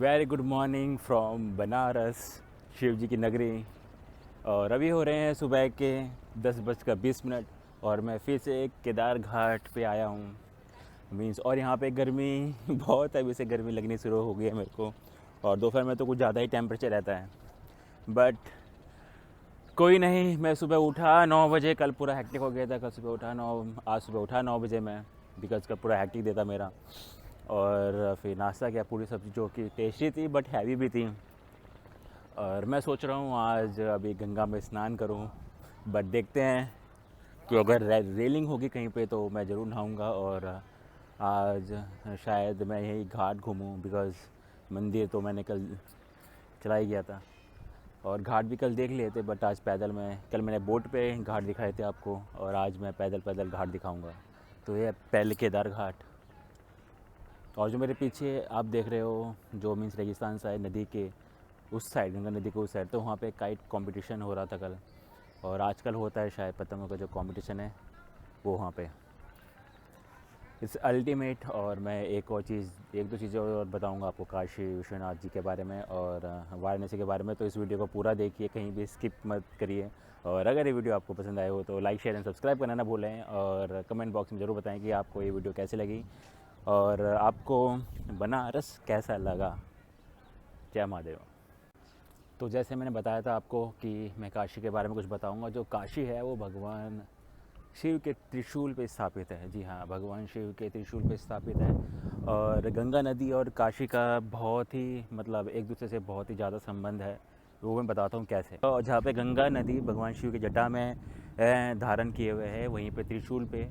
Very good morning from Banaras, Shiv ji की नगरी। और अभी हो रहे हैं सुबह के 10:20 और मैं फिर से एक केदार घाट पे आया हूँ। मीन्स और यहाँ पे गर्मी बहुत है, अभी से गर्मी लगनी शुरू हो गई है मेरे को। और दोपहर में तो कुछ ज़्यादा ही टेम्परेचर रहता है, बट कोई नहीं। मैं सुबह उठा 9 बजे, कल पूरा हैक्टिक हो गया था। कल सुबह उठा 9, आज सुबह उठा 9 बजे मैं, बिकॉज का पूरा हैक्टिक देता मेरा। और फिर नाश्ता किया, पूरी सब्ज़ी जो कि टेस्टी थी बट हैवी भी थी। और मैं सोच रहा हूँ आज अभी गंगा में स्नान करूँ, बट देखते हैं कि अगर रेलिंग होगी कहीं पे तो मैं ज़रूर नहाऊँगा। और आज शायद मैं यही घाट घूमूँ, बिकॉज़ मंदिर तो मैंने कल चला ही गया था और घाट भी कल देख लिए थे। बट आज पैदल मैं, कल मैंने बोट पे घाट दिखाए थे आपको, और आज मैं पैदल पैदल घाट दिखाऊँगा। तो ये पहले केदार घाट। और जो मेरे पीछे आप देख रहे हो, जो मीन्स रेगिस्तान साइड नदी के उस साइड, गंगा नदी के उस साइड, तो वहाँ पे काइट कंपटीशन हो रहा था कल। और आजकल होता है शायद पतंगों का जो कंपटीशन है वो वहाँ पे। It's ultimate. और मैं एक दो चीज़ें और बताऊँगा आपको काशी विश्वनाथ जी के बारे में और वाराणसी के बारे में। तो इस वीडियो को पूरा देखिए, कहीं भी स्किप मत करिए। और अगर ये वीडियो आपको पसंद आए हो तो लाइक शेयर एंड सब्सक्राइब करना ना भूलें। और कमेंट बॉक्स में ज़रूर बताएं कि आपको ये वीडियो कैसी लगी और आपको बनारस कैसा लगा। जय महादेव। तो जैसे मैंने बताया था आपको कि मैं काशी के बारे में कुछ बताऊंगा। जो काशी है वो भगवान शिव के त्रिशूल पे स्थापित है। जी हाँ, भगवान शिव के त्रिशूल पे स्थापित है। और गंगा नदी और काशी का बहुत ही मतलब एक दूसरे से बहुत ही ज़्यादा संबंध है, वो मैं बताता हूँ कैसे। तो जहाँ पे गंगा नदी भगवान शिव की जटा में धारण किए हुए है, वहीं पे त्रिशूल पे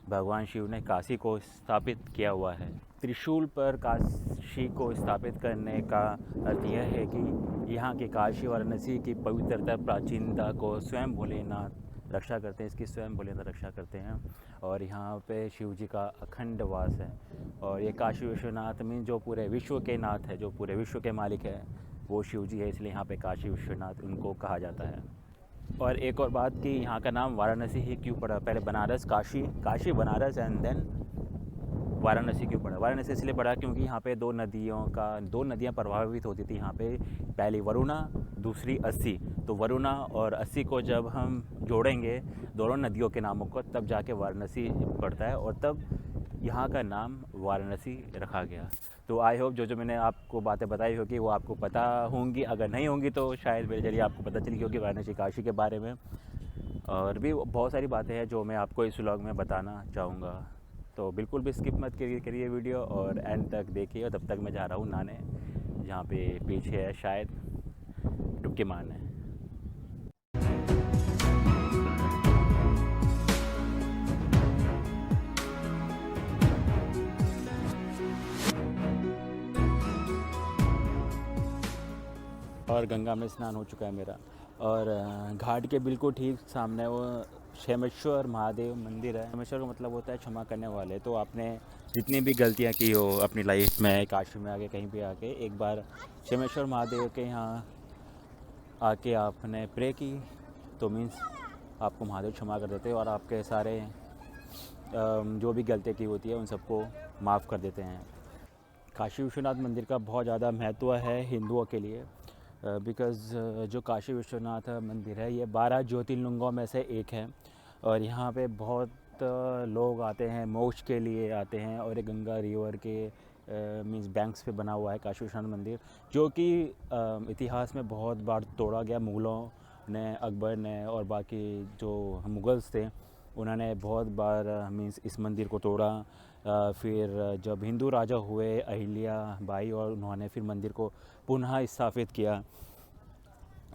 भगवान शिव ने काशी को स्थापित किया हुआ है। त्रिशूल पर काशी को स्थापित करने का अर्थ यह है कि यहाँ के काशी वाराणसी की पवित्रता प्राचीनता को स्वयं भोलेनाथ रक्षा करते हैं, इसकी स्वयं भोलेनाथ रक्षा करते हैं। और यहाँ पे शिव जी का अखंड वास है। और ये काशी विश्वनाथ में जो पूरे विश्व के नाथ है, जो पूरे विश्व के मालिक है, वो शिव जी है, इसलिए यहाँ पे काशी विश्वनाथ उनको कहा जाता है। और एक और बात कि यहाँ का नाम वाराणसी ही क्यों पड़ा, पहले बनारस, काशी, काशी बनारस एंड देन वाराणसी क्यों पड़ा। वाराणसी इसलिए पड़ा क्योंकि यहाँ पे दो नदियाँ प्रभावित होती थी यहाँ पे। पहली वरुणा, दूसरी अस्सी। तो वरुणा और अस्सी को जब हम जोड़ेंगे दोनों नदियों के नामों को, तब जाके वाराणसी पड़ता है और तब यहाँ का नाम वाराणसी रखा गया। तो आई होप जो मैंने आपको बातें बताई होगी वो आपको पता होंगी। अगर नहीं होंगी तो शायद मेरे जरिए आपको पता चली होगी वाराणसी काशी के बारे में। और भी बहुत सारी बातें हैं जो मैं आपको इस व्लॉग में बताना चाहूँगा। तो बिल्कुल भी स्किप मत करिए वीडियो और एंड तक देखिए। और तब तक मैं जा रहा हूँ नहाने, जहाँ पे पीछे है शायद डुबकी मारने। और गंगा में स्नान हो चुका है मेरा। और घाट के बिल्कुल ठीक सामने वो क्षेमेश्वर महादेव मंदिर है। क्षेमेश्वर का मतलब होता है क्षमा करने वाले। तो आपने जितनी भी गलतियाँ की हो अपनी लाइफ में, काशी में आके कहीं भी आके, एक बार क्षेमेश्वर महादेव के यहाँ आके आपने प्रे की तो मीन्स आपको महादेव क्षमा कर देते हैं और आपके सारे जो भी गलतियाँ की होती है उन सबको माफ़ कर देते हैं। काशी विश्वनाथ मंदिर का बहुत ज़्यादा महत्व है हिंदुओं के लिए, बिकॉज़ जो काशी विश्वनाथ मंदिर है ये 12 ज्योतिर्लिंगों में से एक है। और यहाँ पे बहुत लोग आते हैं, मोक्ष के लिए आते हैं। और ये गंगा रिवर के मीन्स बैंक्स पे बना हुआ है काशी विश्वनाथ मंदिर, जो कि इतिहास में बहुत बार तोड़ा गया। मुग़लों ने, अकबर ने और बाकी जो मुग़ल्स थे उन्होंने बहुत बार मीन्स इस मंदिर को तोड़ा। फिर जब हिंदू राजा हुए अहिल्या बाई, और उन्होंने फिर मंदिर को पुनः स्थापित किया।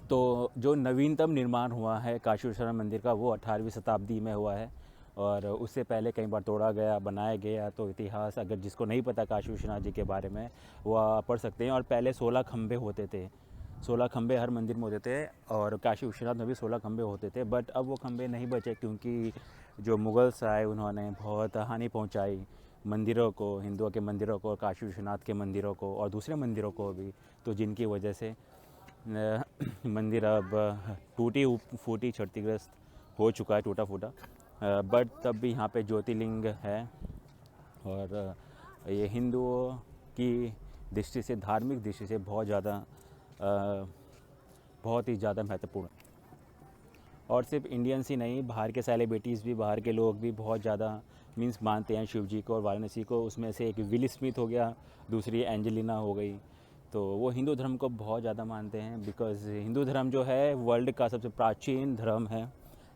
तो जो नवीनतम निर्माण हुआ है काशी विश्वनाथ मंदिर का वो 18वीं शताब्दी में हुआ है। और उससे पहले कई बार तोड़ा गया, बनाया गया। तो इतिहास अगर जिसको नहीं पता काशी विश्वनाथ जी के बारे में, वो आप पढ़ सकते हैं। और पहले 16 खंभे होते थे, 16 खंभे हर मंदिर में होते थे। और काशी विश्वनाथ में भी 16 खंभे होते थे, बट अब वो खंभे नहीं बचे क्योंकि जो मुग़ल्स आए उन्होंने बहुत हानि पहुंचाई मंदिरों को, हिंदुओं के मंदिरों को, काशी विश्वनाथ के मंदिरों को और दूसरे मंदिरों को भी। तो जिनकी वजह से मंदिर अब टूटी फूटी क्षतिग्रस्त हो चुका है, टूटा फूटा। बट तब भी यहाँ पे ज्योतिर्लिंग है। और ये हिंदुओं की दृष्टि से, धार्मिक दृष्टि से बहुत ही ज़्यादा महत्वपूर्ण है। और सिर्फ इंडियंस ही नहीं, बाहर के सेलिब्रिटीज़ भी, बाहर के लोग भी बहुत ज़्यादा मीन्स मानते हैं शिव जी को और वाराणसी को। उसमें से एक विल स्मिथ हो गया, दूसरी एंजेलिना हो गई। तो वो हिंदू धर्म को बहुत ज़्यादा मानते हैं, बिकॉज़ हिंदू धर्म जो है वर्ल्ड का सबसे प्राचीन धर्म है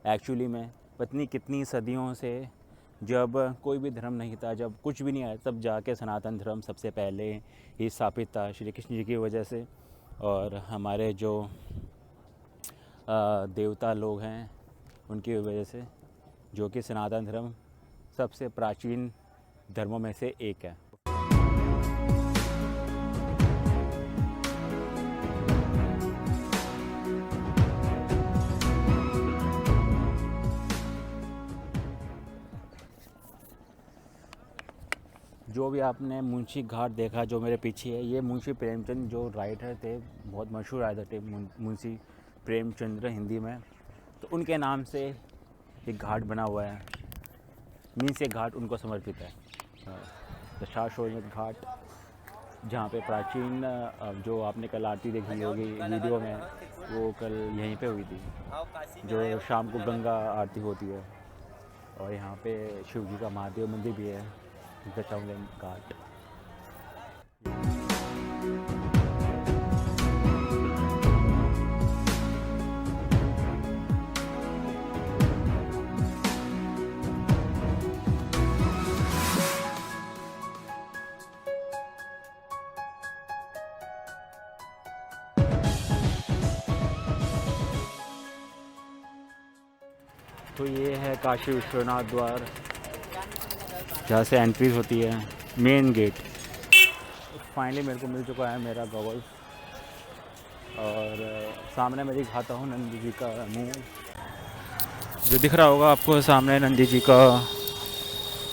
एक्चुअली में। पत्नी कितनी सदियों से, जब कोई भी धर्म नहीं था, जब कुछ भी नहीं आया, तब जाके सनातन धर्म सबसे पहले ही स्थापित था श्री कृष्ण जी की वजह से। और हमारे जो देवता लोग हैं उनकी वजह से, जो कि सनातन धर्म सबसे प्राचीन धर्मों में से एक है। जो भी आपने मुंशी घाट देखा जो मेरे पीछे है, ये मुंशी प्रेमचंद जो राइटर थे, बहुत मशहूर राइटर थे मुंशी प्रेमचंद्र हिंदी में, तो उनके नाम से एक घाट बना हुआ है। मीन्स ये घाट उनको समर्पित है, दशाश्वमेध घाट, जहाँ पे प्राचीन जो आपने कल आरती देखी होगी वीडियो में, वो कल यहीं पे हुई थी, जो शाम को गंगा आरती होती है। और यहाँ पे शिव जी का महादेव मंदिर भी है, दशाश्वमेध घाट। तो ये है काशी विश्वनाथ द्वार, जहाँ से एंट्री होती है, मेन गेट। फाइनली मेरे को मिल चुका है मेरा गॉगल्स, और सामने मैं दिखाता हूँ नंदी जी का मुंह। जो दिख रहा होगा आपको सामने, नंदी जी का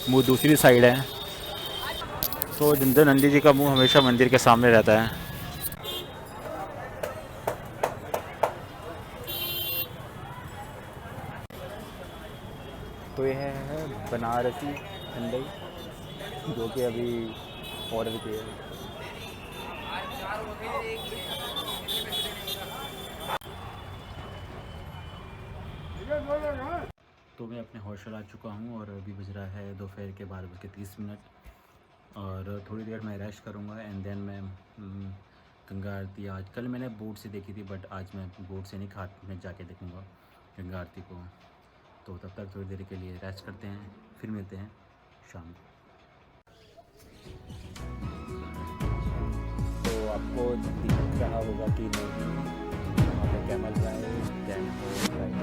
मुंह दूसरी साइड है। तो नंदी जी का मुंह हमेशा मंदिर के सामने रहता है। तो यह है बनारसी ठंडाई, जो कि अभी ऑर्डर किया है। तो मैं अपने हॉस्टल आ चुका हूँ और अभी बज रहा है दोपहर के 12:30, और थोड़ी देर मैं रेस्ट करूँगा एंड देन मैं गंगा आरती, आज कल मैंने बोट से देखी थी, बट आज मैं बोट से नहीं, घाट में जाके देखूँगा गंगा आरती को। तो तब तक थोड़ी देर के लिए रेस्ट करते हैं, फिर मिलते हैं शाम को। तो आपको दिख रहा होगा कि नदी, वहाँ पे कैमल ड्राइव, टेम्पो ड्राइव,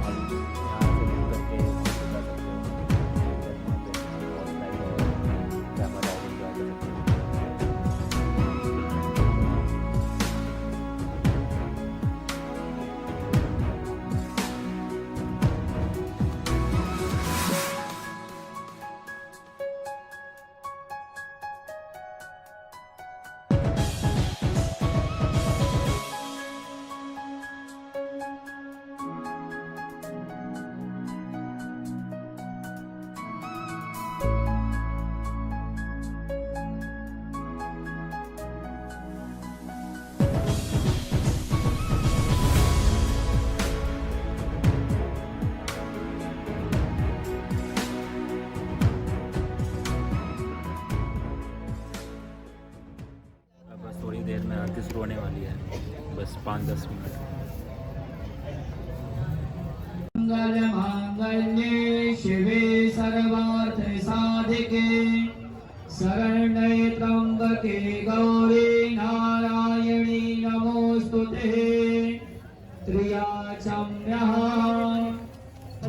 आप यहाँ से बुक करके जा सकते हो, वहाँ पे हॉर्स राइड और कैमल राइडिंग जा सकते हो। देर में आरती शुरू होने वाली है, बस 5-10 मिनट। मंगल मांगल्ये शिवे सर्वार्थ साधिके शरण्ये त्र्यंबके गौरी नारायणी नमोस्तुते त्र्यम्यः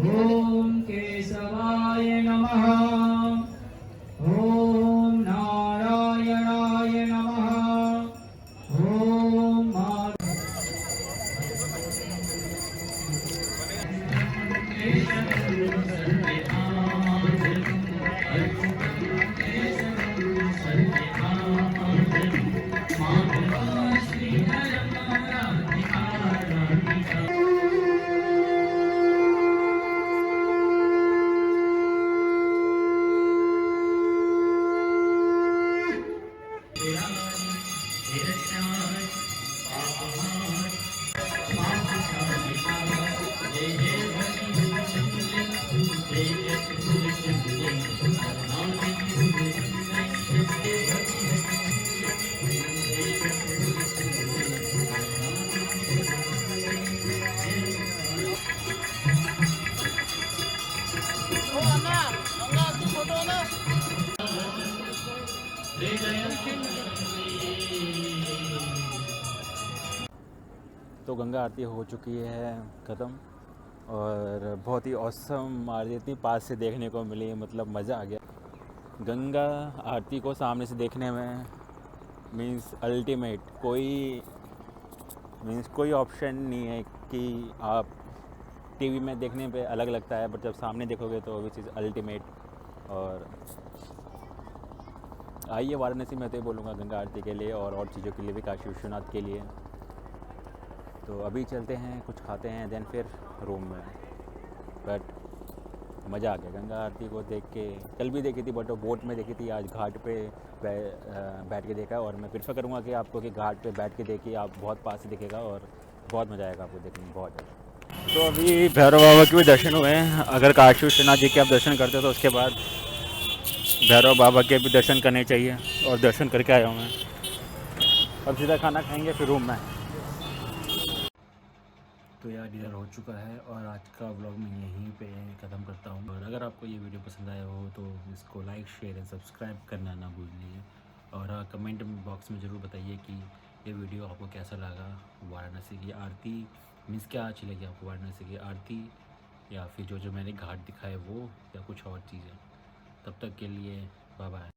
ओम केशवाय नमः ओम नारायणाय नमः ओम तो गंगा आरती हो चुकी है ख़त्म और बहुत ही औसम आरती इतनी पास से देखने को मिली, मतलब मज़ा आ गया। गंगा आरती को सामने से देखने में मीन्स अल्टीमेट, कोई ऑप्शन नहीं है कि आप टीवी में देखने पे अलग लगता है, बट जब सामने देखोगे तो विच इज़ अल्टीमेट। और आइए वाराणसी में तो ये बोलूँगा गंगा आरती के लिए और चीज़ों के लिए भी, काशी विश्वनाथ के लिए। तो अभी चलते हैं, कुछ खाते हैं, देन फिर रूम में। बट मज़ा आ गया गंगा आरती को देख के। कल भी देखी थी बट वो बोट में देखी थी, आज घाट पे बैठ के देखा। और मैं प्रेफर करूँगा कि आपको कि घाट पे बैठ के देखिए, आप बहुत पास से दिखेगा और बहुत मज़ा आएगा आपको देखने में, बहुत ज़्यादा। तो अभी भैरव बाबा के भी दर्शन हुए हैं। अगर काशी विश्वनाथ जी के आप दर्शन करते हो तो उसके बाद भैरव बाबा के भी दर्शन करने चाहिए, और दर्शन करके आया हूँ मैं। अब सीधा खाना खाएंगे फिर रूम में। तो यार डिनर हो चुका है और आज का व्लॉग मैं यहीं पे ख़त्म करता हूँ। और अगर आपको ये वीडियो पसंद आया हो तो इसको लाइक, शेयर एंड सब्सक्राइब करना ना भूलिए। और हाँ, कमेंट बॉक्स में ज़रूर बताइए कि ये वीडियो आपको कैसा लगा। वाराणसी की आरती मीन्स क्या अच्छी लगी आपको, वाराणसी की आरती या फिर जो मैंने घाट दिखाए वो, या कुछ और चीज़ें। तब तक के लिए बाय बाय।